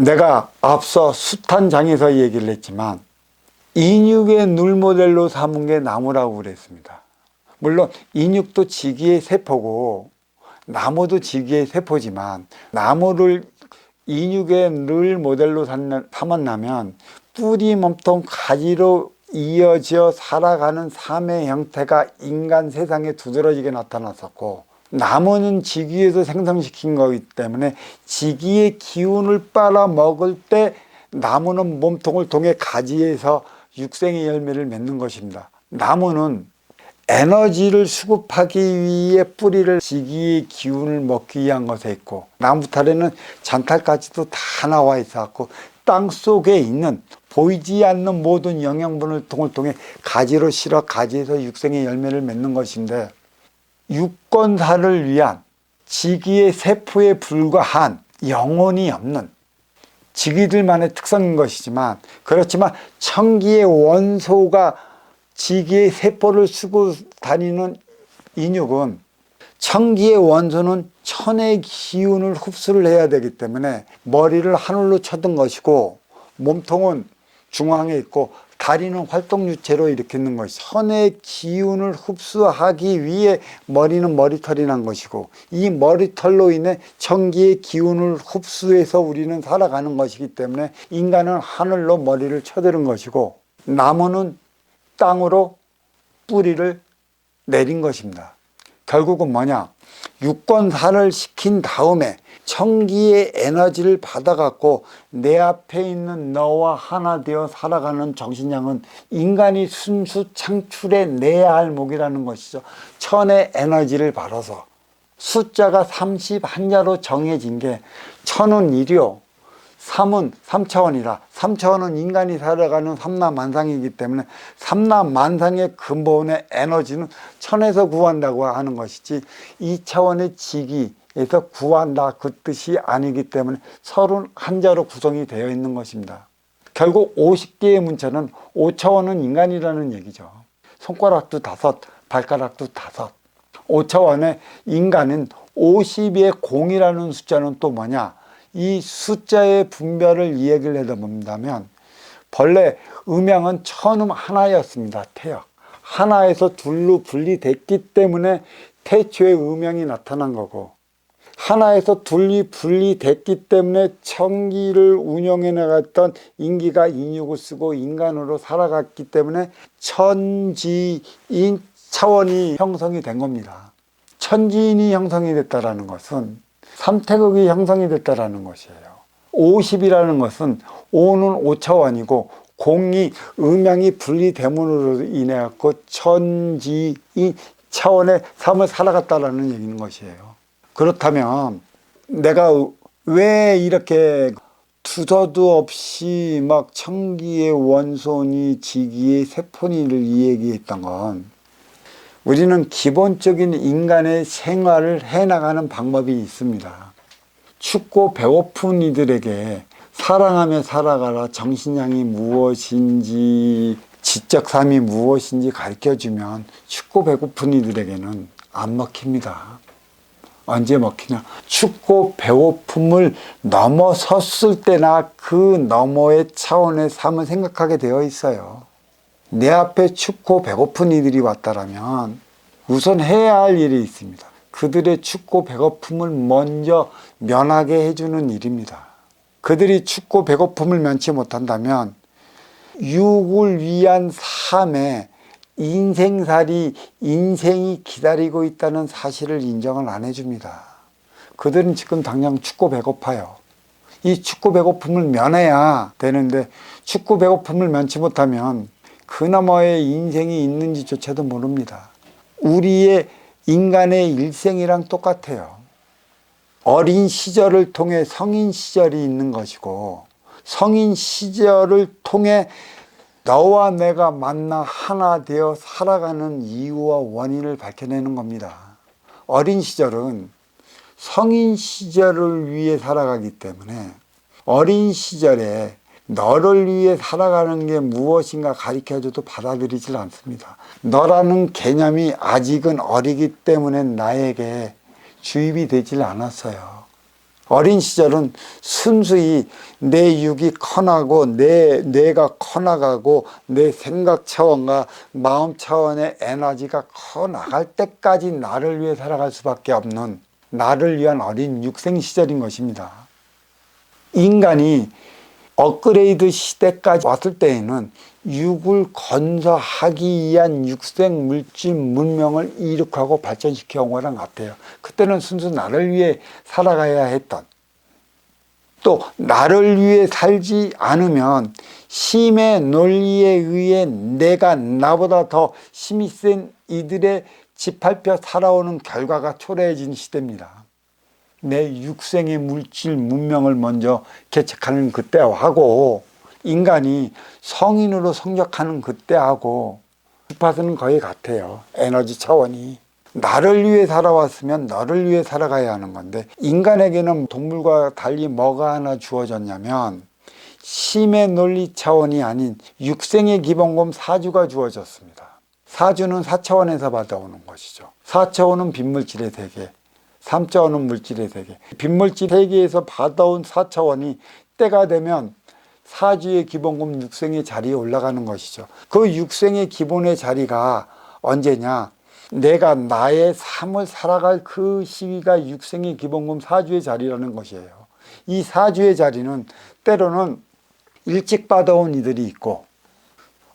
내가 앞서 숱한장에서 얘기를 했지만 인육의 늘 모델로 삼은 게 나무라고 그랬습니다. 물론 인육도 지기의 세포고 나무도 지기의 세포지만 나무를 인육의 늘 모델로 삼았다면 뿌리 몸통 가지로 이어져 살아가는 삶의 형태가 인간 세상에 두드러지게 나타났었고, 나무는 지기에서 생성시킨 거기 때문에 지기의 기운을 빨아먹을 때 나무는 몸통을 통해 가지에서 육생의 열매를 맺는 것입니다. 나무는 에너지를 수급하기 위해 뿌리를 지기의 기운을 먹기 위한 것에 있고, 나무탈에는 잔탈까지도 다 나와 있었고, 땅 속에 있는 보이지 않는 모든 영양분을 통해 가지로 실어 가지에서 육생의 열매를 맺는 것인데, 유권사를 위한 지기의 세포에 불과한 영혼이 없는 지기들만의 특성인 것이지만, 그렇지만 천기의 원소가 지기의 세포를 쓰고 다니는 인육은, 천기의 원소는 천의 기운을 흡수를 해야 되기 때문에 머리를 하늘로 쳐든 것이고, 몸통은 중앙에 있고 다리는 활동유체로 일으키는 것이, 천의 기운을 흡수하기 위해 머리는 머리털이 난 것이고, 이 머리털로 인해 천기의 기운을 흡수해서 우리는 살아가는 것이기 때문에 인간은 하늘로 머리를 쳐드는 것이고, 나무는 땅으로 뿌리를 내린 것입니다. 결국은 뭐냐? 유권사를 시킨 다음에 천기의 에너지를 받아갖고 내 앞에 있는 너와 하나 되어 살아가는 정신량은 인간이 순수 창출해내야 할 목이라는 것이죠. 천의 에너지를 받아서 숫자가 31자로 정해진 게, 천은 1이요, 3은 3차원이라, 3차원은 인간이 살아가는 삼라만상이기 때문에 삼라만상의 근본의 에너지는 천에서 구한다고 하는 것이지 2차원의 지기에서 구한다 그 뜻이 아니기 때문에 31자로 구성이 되어 있는 것입니다. 결국 50개의 문자는 5차원은 인간이라는 얘기죠. 손가락도 5, 발가락도 5. 5차원의 인간은 50의 공이라는 숫자는 또 뭐냐? 이 숫자의 분별을 이야기를 해본다면, 본래 음양은 천음 하나였습니다. 태역 하나에서 둘로 분리됐기 때문에 태초의 음양이 나타난 거고, 하나에서 둘이 분리됐기 때문에 천기를 운영해 나갔던 인기가 인육을 쓰고 인간으로 살아갔기 때문에 천지인 차원이 형성이 된 겁니다. 천지인이 형성이 됐다는 것은 삼태극이 형성이 됐다는 것이에요. 50이라는 것은 5는 5차원이고 공이 음양이 분리됨으로 인해 갖고 천지인 차원의 삶을 살아갔다는 얘기인 것이에요. 그렇다면 내가 왜 이렇게 두서도 없이 막 천기의 원소니 지기의 세포니를 이야기했던 건, 우리는 기본적인 인간의 생활을 해나가는 방법이 있습니다. 춥고 배고픈 이들에게 사랑하며 살아가라, 정신량이 무엇인지, 지적 삶이 무엇인지 가르쳐주면 춥고 배고픈 이들에게는 안 먹힙니다. 언제 먹히냐? 춥고 배고픔을 넘어섰을 때나 그 너머의 차원의 삶을 생각하게 되어 있어요. 내 앞에 춥고 배고픈 이들이 왔다라면 우선 해야 할 일이 있습니다. 그들의 춥고 배고픔을 먼저 면하게 해주는 일입니다. 그들이 춥고 배고픔을 면치 못한다면 육을 위한 삶에 인생이 기다리고 있다는 사실을 인정을 안 해줍니다. 그들은 지금 당장 춥고 배고파요. 이 춥고 배고픔을 면해야 되는데, 춥고 배고픔을 면치 못하면 그 너머에 인생이 있는지조차도 모릅니다. 우리의 인간의 일생이랑 똑같아요. 어린 시절을 통해 성인 시절이 있는 것이고, 성인 시절을 통해 너와 내가 만나 하나 되어 살아가는 이유와 원인을 밝혀내는 겁니다. 어린 시절은 성인 시절을 위해 살아가기 때문에 어린 시절에 너를 위해 살아가는 게 무엇인가 가르쳐줘도 받아들이질 않습니다. 너라는 개념이 아직은 어리기 때문에 나에게 주입이 되질 않았어요. 어린 시절은 순수히 내 육이 커나고 내 뇌가 커나가고 내 생각 차원과 마음 차원의 에너지가 커나갈 때까지 나를 위해 살아갈 수밖에 없는 나를 위한 어린 육생 시절인 것입니다. 인간이 업그레이드 시대까지 왔을 때에는 육을 건설하기 위한 육생 물질 문명을 이룩하고 발전시켜 온 거랑 같아요. 그때는 순수 나를 위해 살아가야 했던, 또 나를 위해 살지 않으면 힘의 논리에 의해 내가 나보다 더 힘이 센 이들의 짓밟혀 살아오는 결과가 초래해진 시대입니다. 내 육생의 물질 문명을 먼저 개척하는 그때하고 인간이 성인으로 성장하는 그때하고 주파수는 거의 같아요. 에너지 차원이. 나를 위해 살아왔으면 너를 위해 살아가야 하는 건데, 인간에게는 동물과 달리 뭐가 하나 주어졌냐면 힘의 논리 차원이 아닌 육생의 기본검 사주가 주어졌습니다. 사주는 4차원에서 받아오는 것이죠. 4차원은 빈물질의 세계, 3차원은 물질의 세계. 빈물질 세계에서 받아온 4차원이 때가 되면 사주의 기본금 육생의 자리에 올라가는 것이죠. 그 육생의 기본의 자리가 언제냐? 내가 나의 삶을 살아갈 그 시기가 육생의 기본금 사주의 자리라는 것이에요. 이 사주의 자리는 때로는 일찍 받아온 이들이 있고,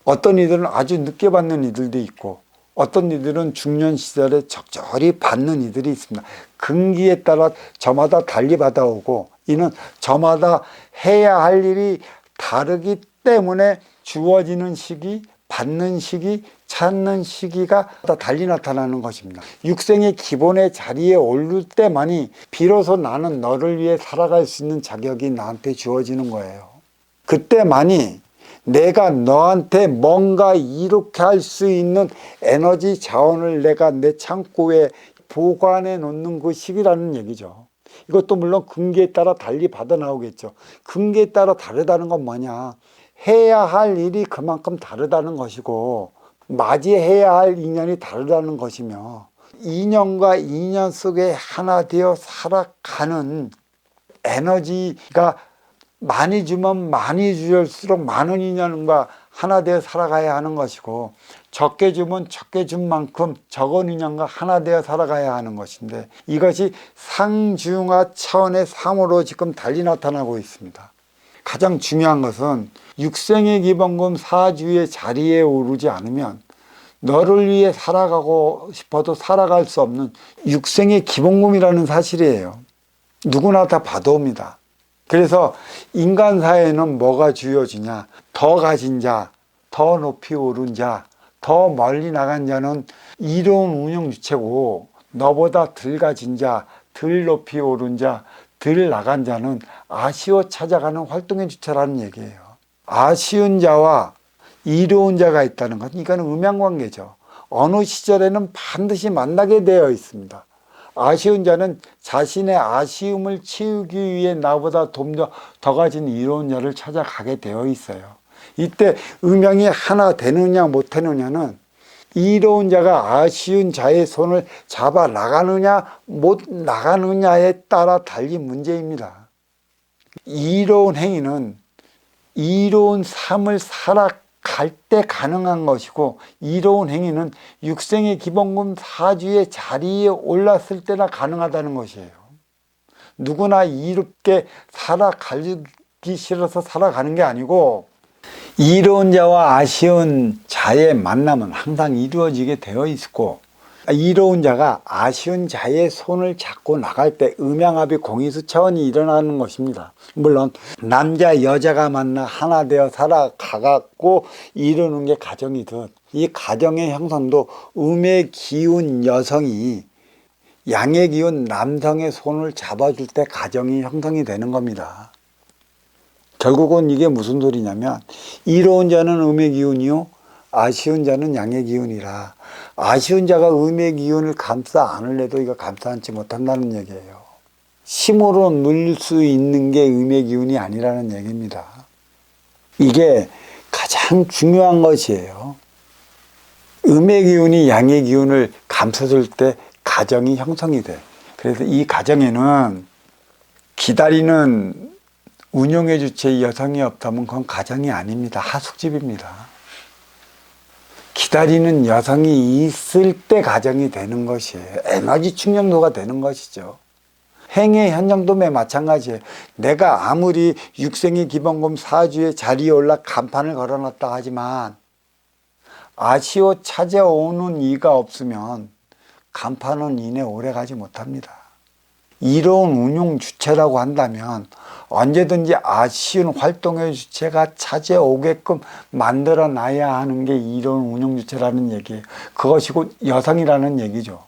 어떤 이들은 아주 늦게 받는 이들도 있고, 어떤 이들은 중년 시절에 적절히 받는 이들이 있습니다. 금기에 따라 저마다 달리 받아오고, 이는 저마다 해야 할 일이 다르기 때문에 주어지는 시기, 받는 시기, 찾는 시기가 다 달리 나타나는 것입니다. 육생의 기본의 자리에 오를 때만이 비로소 나는 너를 위해 살아갈 수 있는 자격이 나한테 주어지는 거예요. 그때만이 내가 너한테 뭔가 이렇게 할 수 있는 에너지 자원을 내가 내 창고에 보관해 놓는 그 시기라는 얘기죠. 이것도 물론 금기에 따라 달리 받아 나오겠죠. 금기에 따라 다르다는 건 뭐냐? 해야 할 일이 그만큼 다르다는 것이고, 맞이해야 할 인연이 다르다는 것이며, 인연과 인연 속에 하나 되어 살아가는 에너지가 많이 주면 많이 줄수록 많은 인연과 하나 되어 살아가야 하는 것이고, 적게 주면 적게 준 만큼 적은 인연과 하나 되어 살아가야 하는 것인데, 이것이 상중하 차원의 삶으로 지금 달리 나타나고 있습니다. 가장 중요한 것은 육생의 기본금 사주의 자리에 오르지 않으면 너를 위해 살아가고 싶어도 살아갈 수 없는 육생의 기본금이라는 사실이에요. 누구나 다 받아옵니다. 그래서 인간 사회는 뭐가 주어지냐? 더 가진 자, 더 높이 오른 자, 더 멀리 나간 자는 이로운 운영 주체고, 너보다 덜 가진 자, 덜 높이 오른 자, 덜 나간 자는 아쉬워 찾아가는 활동의 주체라는 얘기예요. 아쉬운 자와 이로운 자가 있다는 것, 이거는 음양관계죠. 어느 시절에는 반드시 만나게 되어 있습니다. 아쉬운 자는 자신의 아쉬움을 채우기 위해 나보다 좀 더 가진 이로운 자를 찾아가게 되어 있어요. 이때 음양이 하나 되느냐 못 되느냐는 이로운 자가 아쉬운 자의 손을 잡아 나가느냐 못 나가느냐에 따라 달리 문제입니다. 이로운 행위는 이로운 삶을 살아갈 때 가능한 것이고, 이로운 행위는 육생의 기본금 사주의 자리에 올랐을 때나 가능하다는 것이에요. 누구나 이롭게 살아가기 싫어서 살아가는 게 아니고, 이로운 자와 아쉬운 자의 만남은 항상 이루어지게 되어 있고, 이로운 자가 아쉬운 자의 손을 잡고 나갈 때 음양합의 공의수 차원이 일어나는 것입니다. 물론 남자 여자가 만나 하나 되어 살아가고 이루는 게 가정이듯, 이 가정의 형성도 음의 기운 여성이 양의 기운 남성의 손을 잡아줄 때 가정이 형성이 되는 겁니다. 결국은 이게 무슨 소리냐면, 이로운 자는 음의 기운이요 아쉬운 자는 양의 기운이라, 아쉬운 자가 음의 기운을 감싸 안을래도 이거 감싸 안지 못한다는 얘기예요. 힘으로 누릴 수 있는 게 음의 기운이 아니라는 얘기입니다. 이게 가장 중요한 것이에요. 음의 기운이 양의 기운을 감싸줄 때 가정이 형성이 돼. 그래서 이 가정에는 기다리는 운용의 주체에 여성이 없다면 그건 가정이 아닙니다. 하숙집입니다. 기다리는 여성이 있을 때 가정이 되는 것이에요. 에너지 충전도가 되는 것이죠. 행의 현장도매 마찬가지예요. 내가 아무리 육생의 기본금 사주에 자리에 올라 간판을 걸어놨다 하지만 아시오 찾아오는 이가 없으면 간판은 이내 오래가지 못합니다. 이로운 운용 주체라고 한다면 언제든지 아쉬운 활동의 주체가 찾아오게끔 만들어 놔야 하는 게 이로운 운용 주체라는 얘기예요. 그것이 곧 여성이라는 얘기죠.